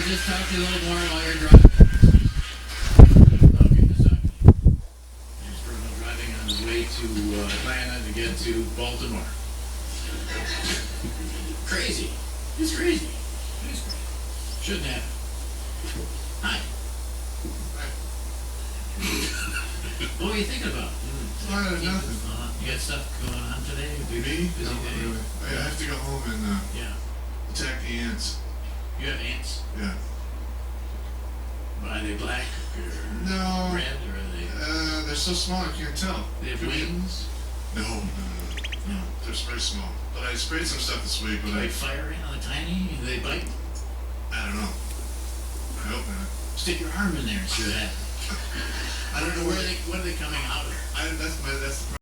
just talk to you a little more while you're driving. Okay, just talk. There's Bruno driving on his way to Atlanta to get to Baltimore. Crazy. It's crazy. It's crazy. Shouldn't happen. Hi. What were you thinking about? Nothing. You got stuff going on today? Me? Busy No, day? really. I have to go home and Yeah. attack the ants. You have ants? Yeah. Are they black or No. red or are they? They're so small I can't tell. They have wings? No. They're very small. But I sprayed some stuff this week. But Like fire ant, tiny? Do they bite? I don't know. I hope not. Stick your arm in there and see what happens. I don't know What are they coming out of? That's the